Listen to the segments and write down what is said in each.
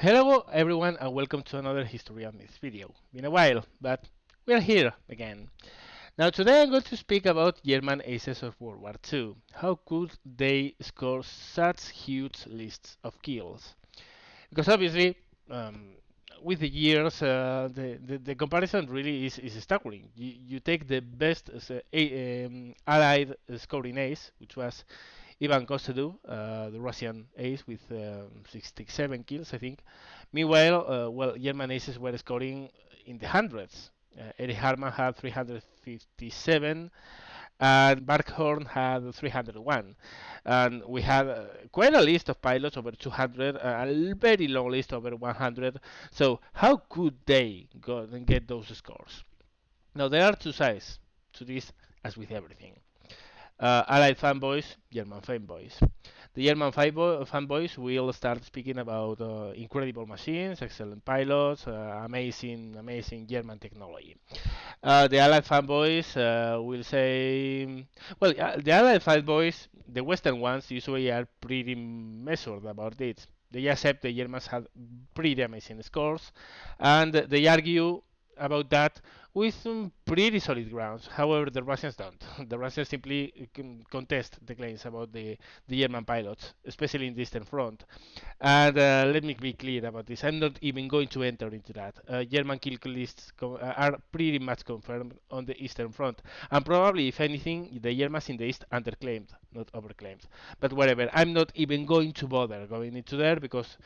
Hello everyone and welcome to another History and Myths video. Been a while, but we're here again. Now today I'm going to speak about German aces of World War II. How could they score such huge lists of kills? Because obviously, with the years, the comparison really is staggering. You take the best Allied scoring ace, which was Ivan Kostedu, the Russian ace with 67 kills, I think. Meanwhile, German aces were scoring in the hundreds. Erich Hartmann had 357, and Barkhorn had 301. And we had quite a list of pilots, over 200, a very long list, over 100. So, how could they go and get those scores? Now, there are two sides to this, as with everything. Allied fanboys, German fanboys. The German fanboys will start speaking about incredible machines, excellent pilots, amazing German technology. The Allied fanboys will say, the Allied fanboys, the Western ones, usually are pretty measured about it. They accept the Germans had pretty amazing scores, and they argue about that with some pretty solid grounds. However, the Russians don't. The Russians simply contest the claims about the German pilots, especially in the Eastern Front. And let me be clear about this. I'm not even going to enter into that. German kill lists are pretty much confirmed on the Eastern Front. And probably, if anything, the Germans in the East underclaimed, not overclaimed. But whatever, I'm not even going to bother going into there because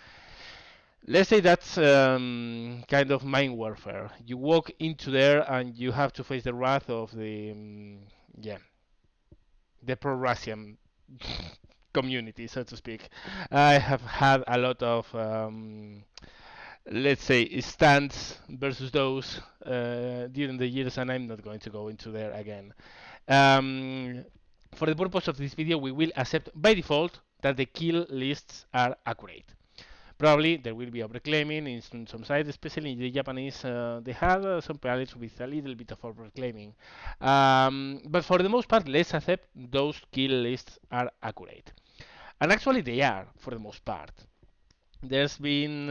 let's say that's kind of mind warfare. You walk into there and you have to face the wrath of the pro-Russian community, so to speak. I have had a lot of, let's say, stands versus those during the years, and I'm not going to go into there again. Um, for the purpose of this video, we will accept by default that the kill lists are accurate. Probably there will be overclaiming in some sides, especially in the Japanese. They have some pilots with a little bit of overclaiming. But for the most part, let's accept those kill lists are accurate. And actually, they are, for the most part. There's been,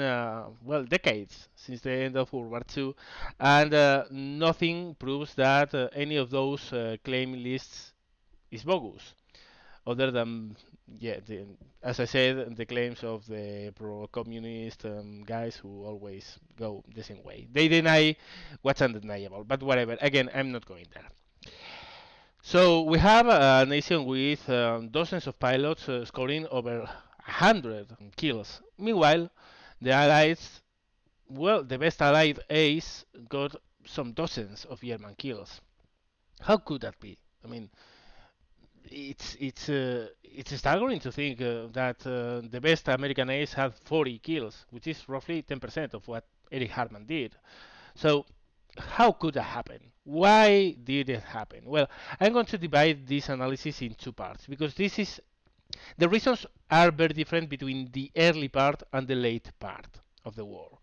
decades since the end of World War II, and nothing proves that any of those claim lists is bogus other than as I said, the claims of the pro-communist guys who always go the same way. They deny what's undeniable, but whatever. Again, I'm not going there. So we have a nation with dozens of pilots scoring over 100 kills. Meanwhile, the Allies, the best Allied ace got some dozens of German kills. How could that be? I mean, it's staggering to think that the best American ace had 40 kills, which is roughly 10% of what Erich Hartmann did. So how could that happen? Why did it happen? Well, I'm going to divide this analysis in two parts because the reasons are very different between the early part and the late part of the war.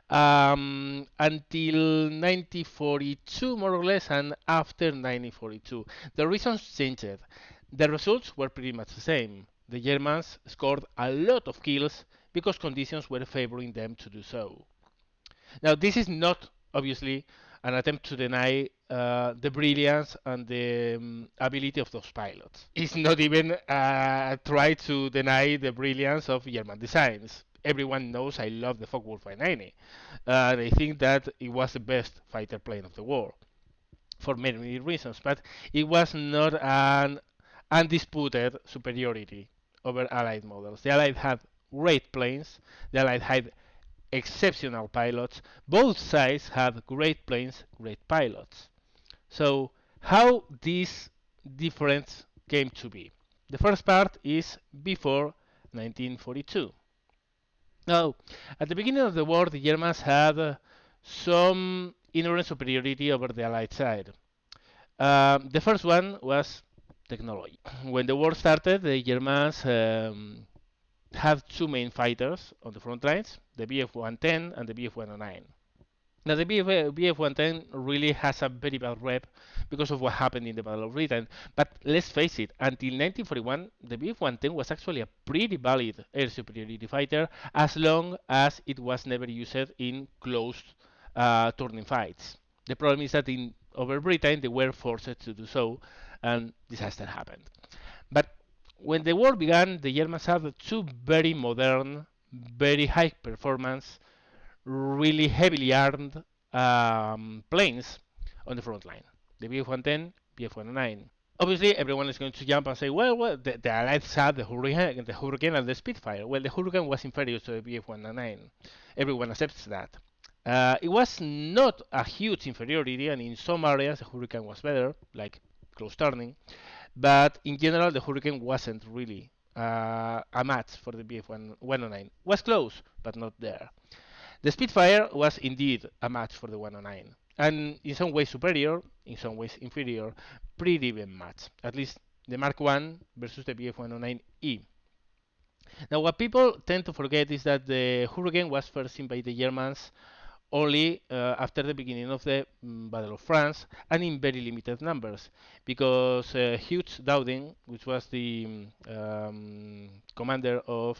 Until 1942, more or less, and after 1942. The reasons changed. The results were pretty much the same. The Germans scored a lot of kills because conditions were favoring them to do so. Now, this is not, obviously, an attempt to deny the brilliance and the ability of those pilots. It's not even try to deny the brilliance of German designs. Everyone knows I love the Focke-Wulf 590. I think that it was the best fighter plane of the war for many reasons, but it was not an undisputed superiority over Allied models. The Allied had great planes, the Allied had exceptional pilots. Both sides had great planes, great pilots. So how this difference came to be? The first part is before 1942. Now, at the beginning of the war, the Germans had some inherent superiority over the Allied side. The first one was technology. When the war started, the Germans had two main fighters on the front lines, the Bf 110 and the Bf 109. Now the BF-110 really has a very bad rep because of what happened in the Battle of Britain. But let's face it, until 1941, the BF-110 was actually a pretty valid air superiority fighter as long as it was never used in close turning fights. The problem is that in over Britain they were forced to do so, and disaster happened. But when the war began, the Germans had two very modern, very high performance, really heavily armed planes on the front line. The BF-110, BF-109. Obviously, everyone is going to jump and say, well, the Allies had the Hurricane and the Spitfire. Well, the Hurricane was inferior to the BF-109. Everyone accepts that. It was not a huge inferiority, and in some areas the Hurricane was better, like close turning. But in general, the Hurricane wasn't really a match for the BF-109. Was close, but not there. The Spitfire was indeed a match for the 109, and in some ways superior, in some ways inferior, pretty even match. At least the Mark I versus the BF-109E. Now, what people tend to forget is that the Hurricane was first seen by the Germans only after the beginning of the Battle of France and in very limited numbers, because Hugh Dowding, which was the commander of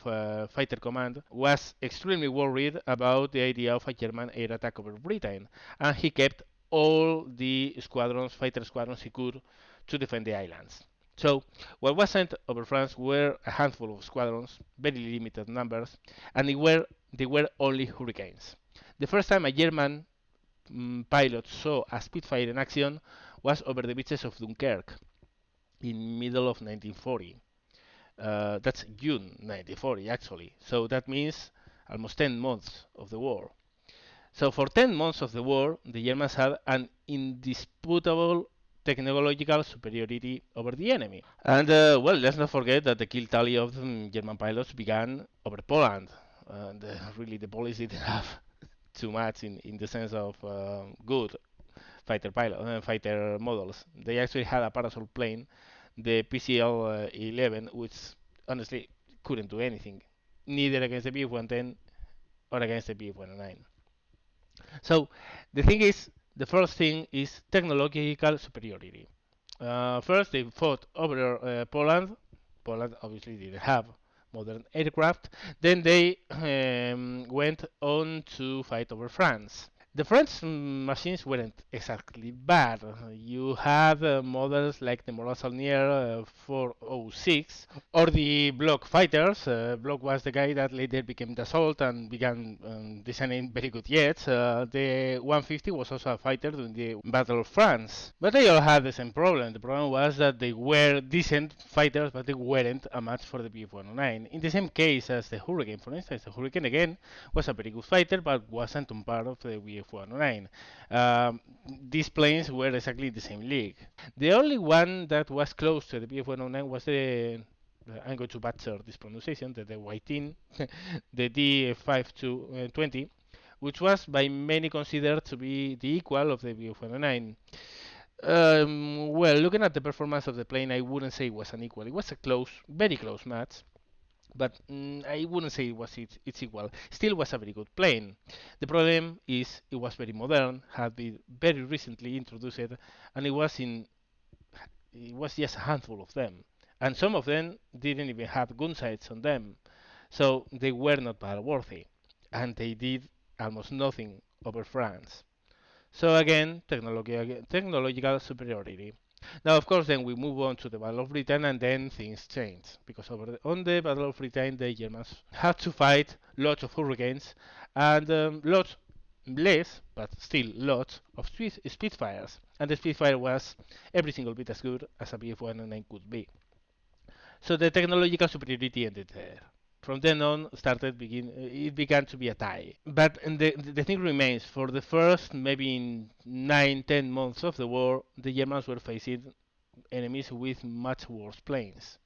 Fighter Command, was extremely worried about the idea of a German air attack over Britain, and he kept all the squadrons, fighter squadrons he could to defend the islands. So, what was sent over France were a handful of squadrons, very limited numbers, and they were only Hurricanes. The first time a German pilot saw a Spitfire in action was over the beaches of Dunkirk in middle of 1940. That's June 1940 actually. So that means almost 10 months of the war. So for 10 months of the war, the Germans had an indisputable technological superiority over the enemy. And well, let's not forget that the kill tally of the German pilots began over Poland. And really, the Polish didn't have too much in the sense of good fighter models. They actually had a parasol plane, the PCL-11, which honestly couldn't do anything, neither against the BF-110 or against the BF-109. So the thing is, the first thing is technological superiority. First, they fought over Poland. Poland obviously didn't have modern aircraft. Then they went on to fight over France. The French machines weren't exactly bad. You had models like the Morale Saulnier 406 or the Block fighters. Block was the guy that later became Dassault and began designing very good jets. The 150 was also a fighter during the Battle of France. But they all had the same problem. The problem was that they were decent fighters, but they weren't a match for the BF-109. In the same case as the Hurricane, for instance, the Hurricane again was a very good fighter, but wasn't on par of the BF-109. These planes were exactly the same league. The only one that was close to the BF-109 was I'm going to butcher this pronunciation, the WWII, the D-520, which was by many considered to be the equal of the BF-109. Well, looking at the performance of the plane, I wouldn't say it was an equal. It was a close, very close match, but I wouldn't say it was its equal. Still was a very good plane. The problem is it was very modern, had been very recently introduced, and it was just a handful of them, and some of them didn't even have gun sights on them, so they were not battle worthy, and they did almost nothing over France. So again, technological superiority. Now, of course, then we move on to the Battle of Britain, and then things change because on the Battle of Britain, the Germans had to fight lots of Hurricanes and lots less, but still lots of Spitfires, and the Spitfire was every single bit as good as a BF-109 could be. So the technological superiority ended there. From then on, it began to be a tie. But the thing remains: for the first maybe 9, 10 months of the war, the Germans were facing enemies with much worse planes.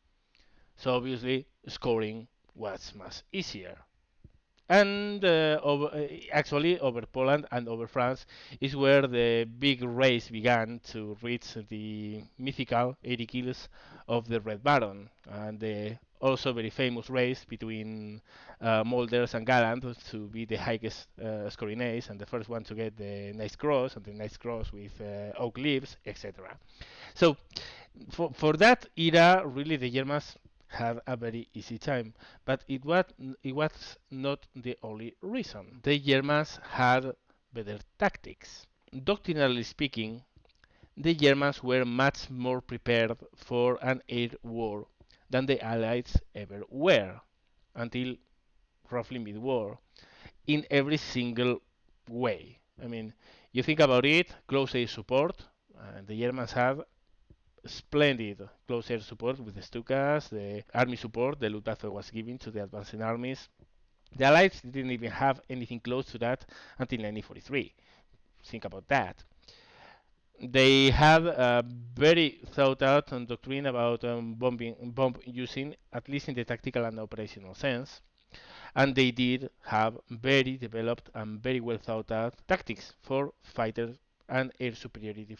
So obviously, scoring was much easier. And actually, over Poland and over France is where the big race began to reach the mythical 80 kills of the Red Baron and the also very famous race between Mulders and Gallant to be the highest scoring ace and the first one to get the nice cross and the nice cross with oak leaves, etc. So for that era, really the Germans had a very easy time, but it was not the only reason. The Germans had better tactics. Doctrinally speaking, the Germans were much more prepared for an air war than the Allies ever were until roughly mid-war in every single way. I mean, you think about it, close air support, the Germans had splendid close air support with the Stukas, the army support the Luftwaffe was giving to the advancing armies. The Allies didn't even have anything close to that until 1943. Think about that. They had a very thought out doctrine about bomb using, at least in the tactical and operational sense. And they did have very developed and very well thought out tactics for fighters and air superiority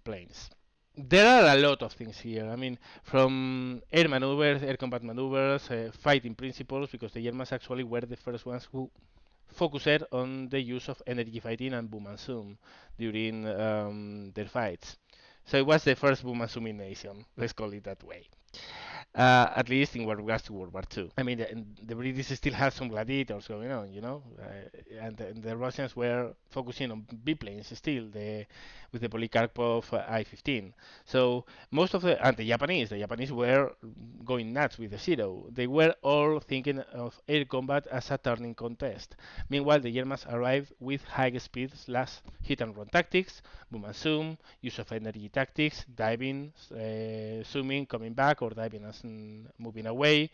planes. There are a lot of things here. I mean, from air maneuvers, air combat maneuvers, fighting principles, because the Germans actually were the first ones who focused on the use of energy fighting and boom and zoom during their fights. So it was the first boom and zooming nation, let's call it that way. At least in what regards to World War II. I mean, the British still had some gladiators going on, and the Russians were focusing on biplanes still, with the Polikarpov I-15. So most of and the Japanese were going nuts with the Zero. They were all thinking of air combat as a turning contest. Meanwhile, the Germans arrived with high speed / hit and run tactics, boom and zoom, use of energy tactics, diving, zooming, coming back, or diving and moving away,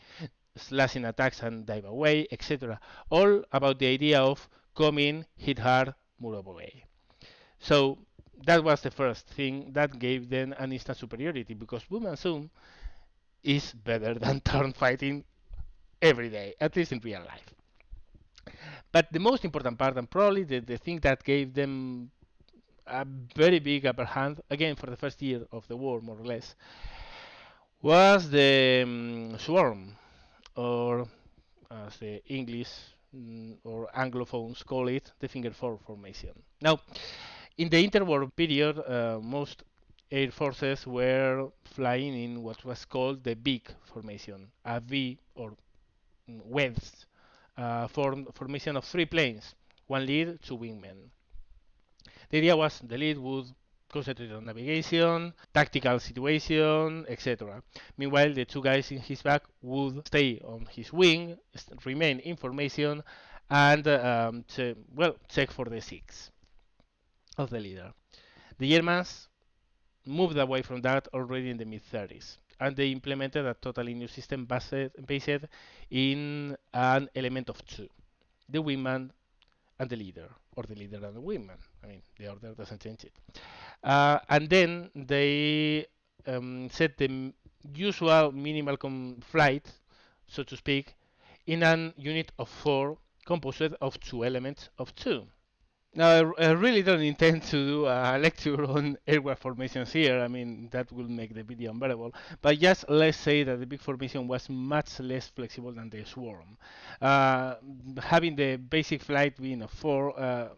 slashing attacks and dive away, etc. All about the idea of come in, hit hard, move away. So that was the first thing that gave them an instant superiority, because boom and zoom is better than turn fighting every day, at least in real life. But the most important part, and probably the thing that gave them a very big upper hand, again for the first year of the war, more or less, was the swarm, or as the English or Anglophones call it, the finger four formation. Now, in the interwar period, most air forces were flying in what was called the big formation, a V or wedge formation of three planes, one lead, two wingmen. The idea was the lead would concentrate on navigation, tactical situation, etc. Meanwhile, the two guys in his back would stay on his wing, remain in formation, and check for the six of the leader. The Germans moved away from that already in the mid-30s, and they implemented a totally new system based in an element of two: the wingman and the leader, or the leader and the wingman. I mean, the order doesn't change it. And then they set the usual minimal flight, so to speak, in an unit of four composed of two elements of two. Now, I really don't intend to do a lecture on aircraft formations here. I mean, that will make the video unbearable. But just let's say that the big formation was much less flexible than the swarm. Having the basic flight being of four,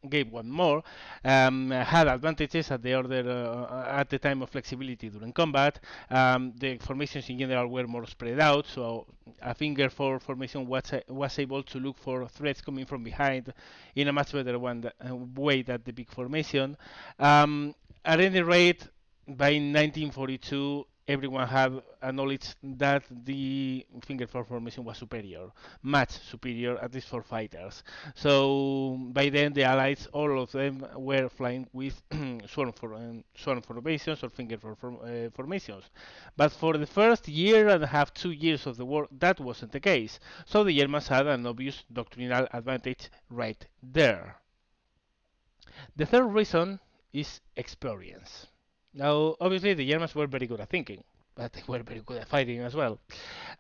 gave one more, had advantages at the order at the time of flexibility during combat. The formations in general were more spread out, so a finger four formation was able to look for threats coming from behind in a much better way than the big formation. At any rate, by 1942, everyone had a knowledge that the finger four formation was superior, much superior, at least for fighters. So by then, the Allies, all of them, were flying with swarm formations or finger four formations. But for the first year and a half, 2 years of the war, that wasn't the case. So the Germans had an obvious doctrinal advantage right there. The third reason is experience. Now, obviously, the Germans were very good at thinking, but they were very good at fighting as well.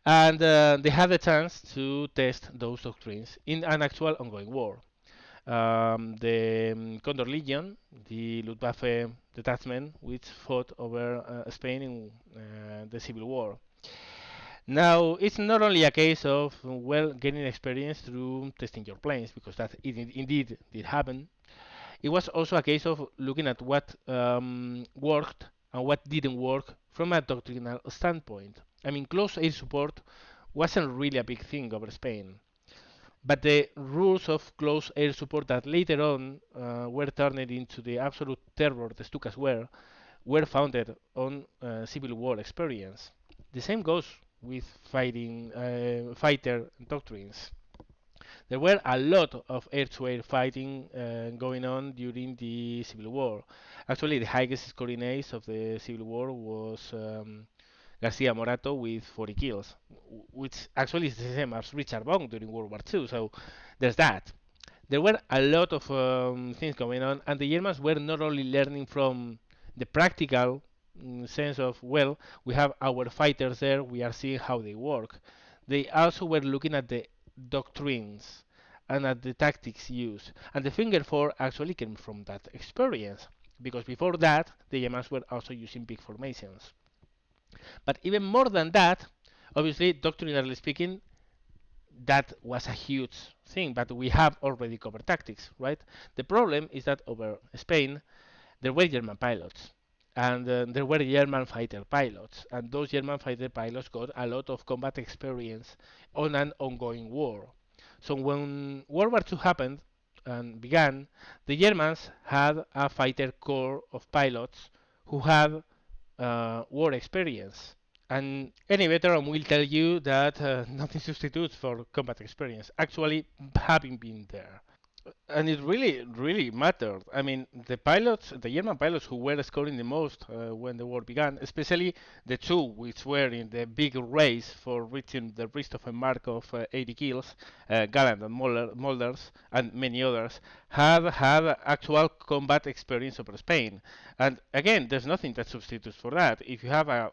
And they had the chance to test those doctrines in an actual ongoing war. The Condor Legion, the Luftwaffe detachment, which fought over Spain in the Civil War. Now, it's not only a case of, well, gaining experience through testing your planes, because that indeed did happen. It was also a case of looking at what worked and what didn't work from a doctrinal standpoint. I mean, close air support wasn't really a big thing over Spain, but the rules of close air support that later on were turned into the absolute terror the Stukas were founded on Civil War experience. The same goes with fighter doctrines. There were a lot of air-to-air fighting going on during the Civil War. Actually, the highest scoring ace of the Civil War was Garcia Morato with 40 kills, which actually is the same as Richard Bong during World War II. So there's that. There were a lot of things going on, and the Germans were not only learning from the practical sense of, well, we have our fighters there, we are seeing how they work. They also were looking at the doctrines and at the tactics used. And the Finger Four actually came from that experience, because before that, the Germans were also using big formations. But even more than that, obviously, doctrinally speaking, that was a huge thing, but we have already covered tactics, right? The problem is that over Spain, there were German pilots, and there were German fighter pilots, and those German fighter pilots got a lot of combat experience on an ongoing war. So when World War II happened and began, the Germans had a fighter corps of pilots who had war experience. And any veteran will tell you that nothing substitutes for combat experience, actually having been there. And it really mattered. I mean, the German pilots who were scoring the most when the war began, especially the two which were in the big race for reaching the Richthofen mark of 80 kills, Galland and Mulders, and many others, had actual combat experience over Spain. And again, there's nothing that substitutes for that. If you have a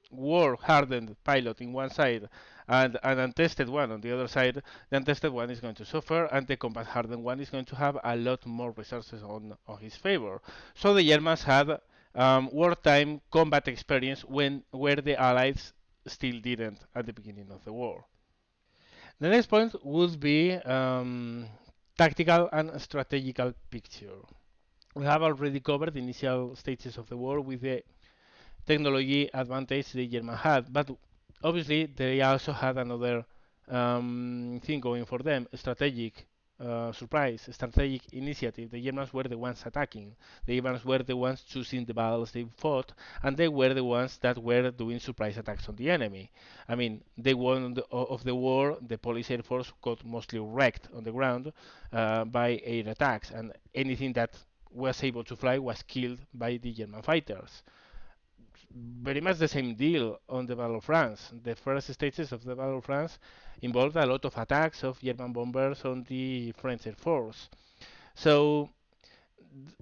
war-hardened pilot in one side and an untested one on the other side, the untested one is going to suffer, and the combat-hardened one is going to have a lot more resources on his favor. So the Germans had wartime combat experience where the Allies still didn't at the beginning of the war. The next point would be tactical and strategical picture. We have already covered the initial stages of the war with the technology advantage the German had, but obviously they also had another thing going for them: strategic surprise, strategic initiative. The Germans were the ones attacking. The Germans were the ones choosing the battles they fought, and they were the ones that were doing surprise attacks on the enemy. I mean, they won of the war. The Polish Air Force got mostly wrecked on the ground by air attacks, and anything that was able to fly was killed by the German fighters. Very much the same deal on the Battle of France. The first stages of the Battle of France involved a lot of attacks of German bombers on the French Air Force. So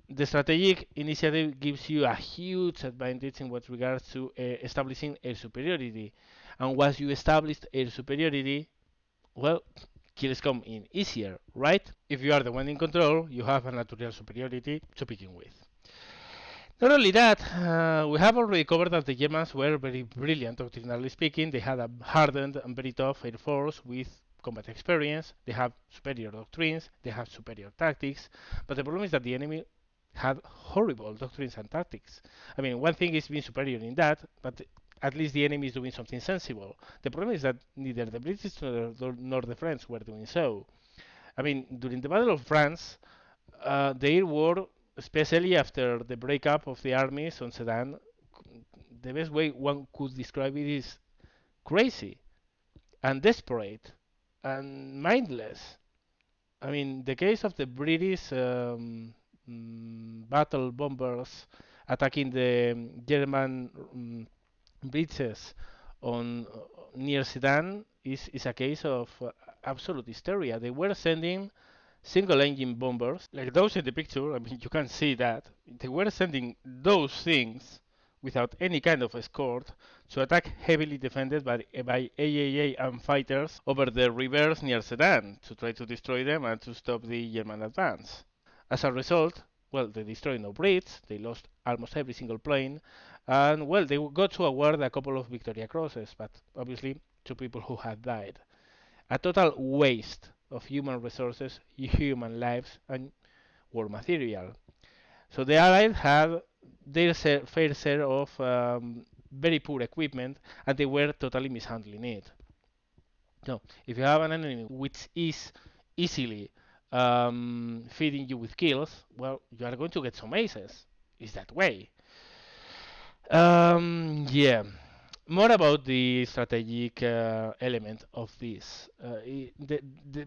the strategic initiative gives you a huge advantage in what regards to establishing air superiority. And once you established air superiority, well, kills come in easier, right? If you are the one in control, you have a natural superiority to begin with. Not only that, we have already covered that the Germans were very brilliant, doctrinally speaking. They had a hardened and very tough air force with combat experience. They have superior doctrines. They have superior tactics. But the problem is that the enemy had horrible doctrines and tactics. I mean, one thing is being superior in that, but at least the enemy is doing something sensible. The problem is that neither the British nor the French were doing so. I mean, during the Battle of France, the air war, especially after the breakup of the armies on Sedan, the best way one could describe it is crazy and desperate and mindless. I mean, the case of the British battle bombers attacking the German bridges on near Sedan is a case of absolute hysteria. They were sending single engine bombers, like those in the picture. I mean, you can see that. They were sending those things without any kind of escort to attack heavily defended by AAA and fighters over the rivers near Sedan to try to destroy them and to stop the German advance. As a result, well, they destroyed no Brits, they lost almost every single plane, and well, they got to award a couple of Victoria Crosses, but obviously to people who had died. A total waste of human resources, human lives, and war material. So the Allies had their fair share of very poor equipment, and they were totally mishandling it. No, if you have an enemy which is easily feeding you with kills, well, you are going to get some aces. It's that way. Yeah. More about the strategic element of this. The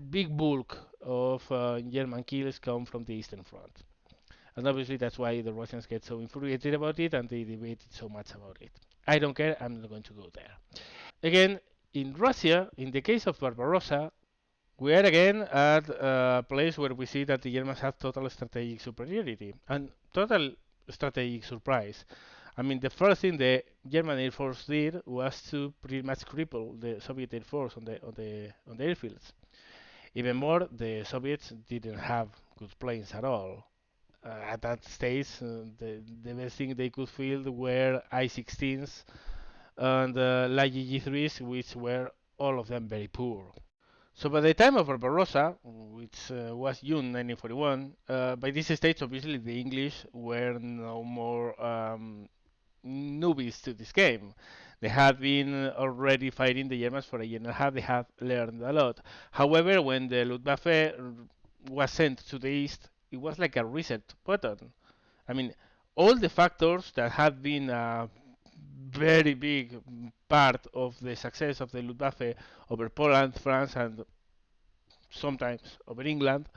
big bulk of German kills come from the Eastern Front. And obviously that's why the Russians get so infuriated about it and they debate so much about it. I don't care, I'm not going to go there. Again, in Russia, in the case of Barbarossa, we are again at a place where we see that the Germans have total strategic superiority and total strategic surprise. I mean, the first thing the German Air Force did was to pretty much cripple the Soviet Air Force on the airfields. Even more, the Soviets didn't have good planes at all. At that stage, the best thing they could field were I-16s and Light 3s, which were all of them very poor. So by the time of Barbarossa, which was June 1941, by this stage, obviously the English were no more newbies to this game. They had been already fighting the Germans for a year and a half. They had learned a lot. However, when the Luftwaffe was sent to the east, it was like a reset button. I mean, all the factors that had been a very big part of the success of the Luftwaffe over Poland, France, and sometimes over England,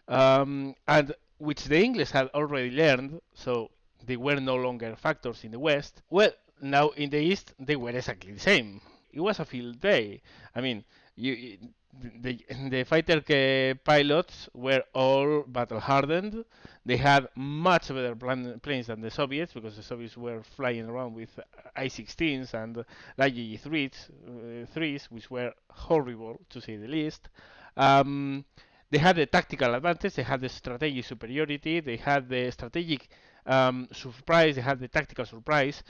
and which the English had already learned, so they were no longer factors in the West. Well, now in the East, they were exactly the same. It was a field day. I mean, you, the fighter pilots were all battle hardened. They had much better planes than the Soviets because the Soviets were flying around with I-16s and Light-3s, which were horrible to say the least. Um, they had the tactical advantage, they had the strategic superiority, they had the strategic surprise, they had the tactical surprise.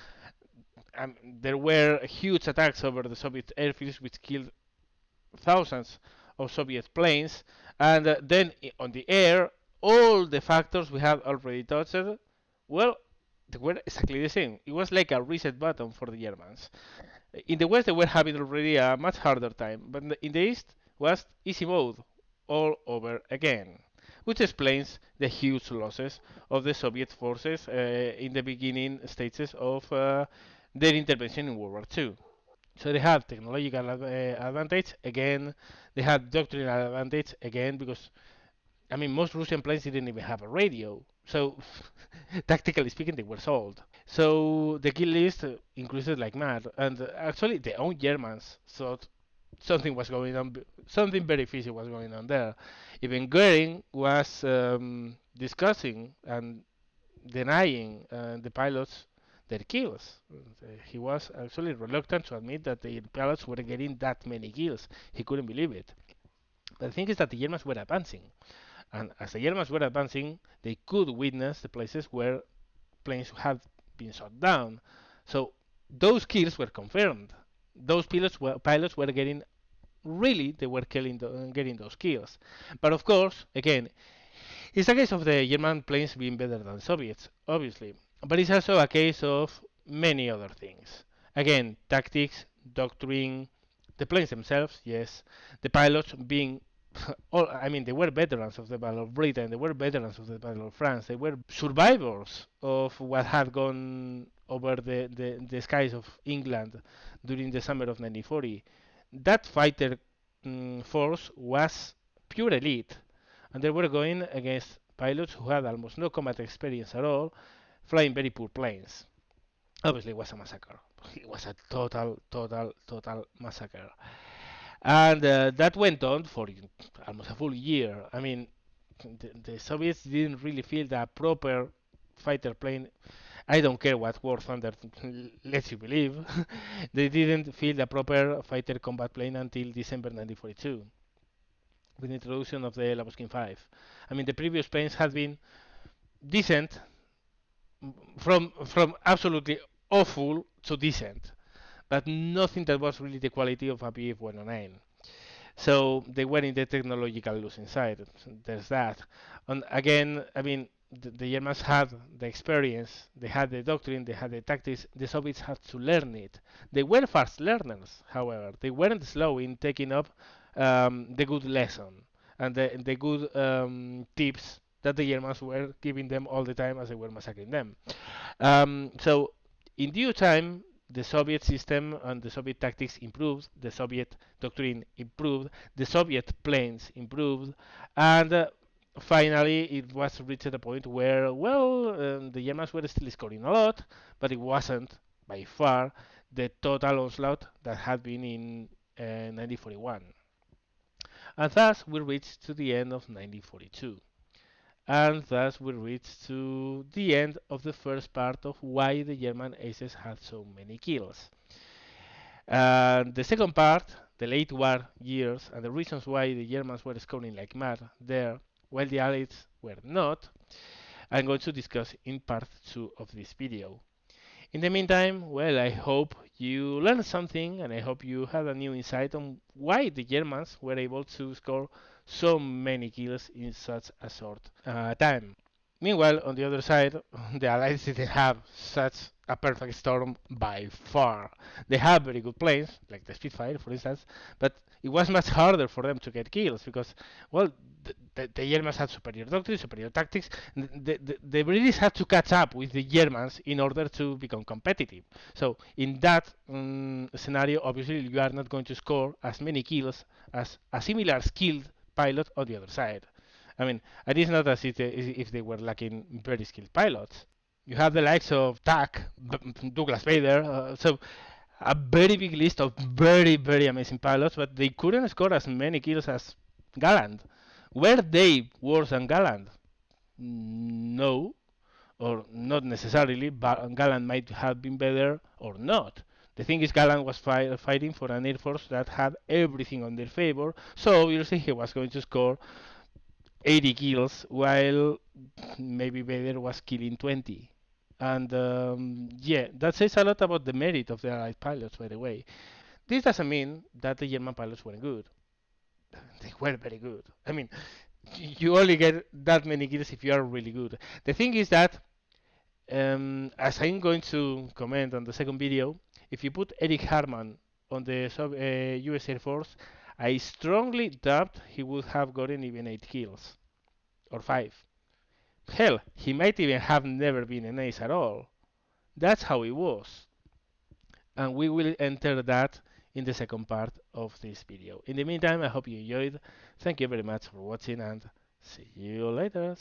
There were huge attacks over the Soviet airfields which killed thousands of Soviet planes, and then on the air, all the factors we had already touched, well, they were exactly the same. It was like a reset button for the Germans. In the West, they were having already a much harder time, but in the East was easy mode all over again, which explains the huge losses of the Soviet forces in the beginning stages of their intervention in World War II. So they have technological advantage again. They had doctrinal advantage again because I mean most Russian planes didn't even have a radio. So tactically speaking, they were sold. So the kill list increased like mad, and actually the own Germans thought something was going on, something very fishy was going on there. Even Goering was discussing and denying the pilots their kills. He was actually reluctant to admit that the pilots were getting that many kills. He couldn't believe it. But the thing is that the Germans were advancing, and as the Germans were advancing, they could witness the places where planes had been shot down. So those kills were confirmed. Those pilots were getting really they were getting those kills. But of course, again, it's a case of the German planes being better than Soviets, obviously. But it's also a case of many other things. Again, tactics, doctrine, the planes themselves, yes. The pilots being all, I mean, they were veterans of the Battle of Britain, they were veterans of the Battle of France, they were survivors of what had gone over the skies of England during the summer of 1940. That fighter force was pure elite, and they were going against pilots who had almost no combat experience at all, flying very poor planes. Obviously, it was a massacre. It was a total massacre. And that went on for almost a full year. I mean, the Soviets didn't really feel that proper fighter plane. I don't care what War Thunder lets you believe. They didn't feel the proper fighter combat plane until December 1942 with the introduction of the Lavochkin 5. I mean, the previous planes had been decent, from absolutely awful to decent, but nothing that was really the quality of a BF-109. So they were in the technological losing side. There's that. And again, I mean, the Germans had the experience, they had the doctrine, they had the tactics. The Soviets had to learn it. They were fast learners, however. They weren't slow in taking up the good lesson and the good tips that the Germans were giving them all the time as they were massacring them. So, in due time, the Soviet system and the Soviet tactics improved, the Soviet doctrine improved, the Soviet planes improved, and finally it was reached at a point where, well, the Germans were still scoring a lot, but it wasn't by far the total onslaught that had been in 1941. And thus we reached to the end of 1942. And thus we reach to the end of the first part of why the German aces had so many kills. The second part, the late war years, and the reasons why the Germans were scoring like mad there, while the Allies were not, I'm going to discuss in part 2 of this video. In the meantime, well, I hope you learned something and I hope you had a new insight on why the Germans were able to score so many kills in such a short time. Meanwhile, on the other side, the Allies didn't have such a perfect storm by far. They have very good planes, like the Spitfire, for instance, but it was much harder for them to get kills because, well, the Germans had superior doctrine, superior tactics. The British had to catch up with the Germans in order to become competitive. So, in that scenario, obviously, you are not going to score as many kills as a similar skilled pilot on the other side. I mean, it is not as if they were lacking very skilled pilots. You have the likes of Tack, Douglas Bader, so a very big list of very, very amazing pilots, but they couldn't score as many kills as Galland. Were they worse than Galland? No, or not necessarily, but Galland might have been better or not. The thing is, Galland was fighting for an air force that had everything on their favor, so obviously he was going to score 80 kills, while maybe Vader was killing 20. And yeah, that says a lot about the merit of the Allied pilots, by the way. This doesn't mean that the German pilots weren't good. They were very good. I mean, you only get that many kills if you are really good. The thing is that, as I'm going to comment on the second video, if you put Eric Harman on the US Air Force, I strongly doubt he would have gotten even 8 kills or 5. Hell, he might even have never been an ace at all. That's how it was. And we will enter that in the second part of this video. In the meantime, I hope you enjoyed. Thank you very much for watching and see you later.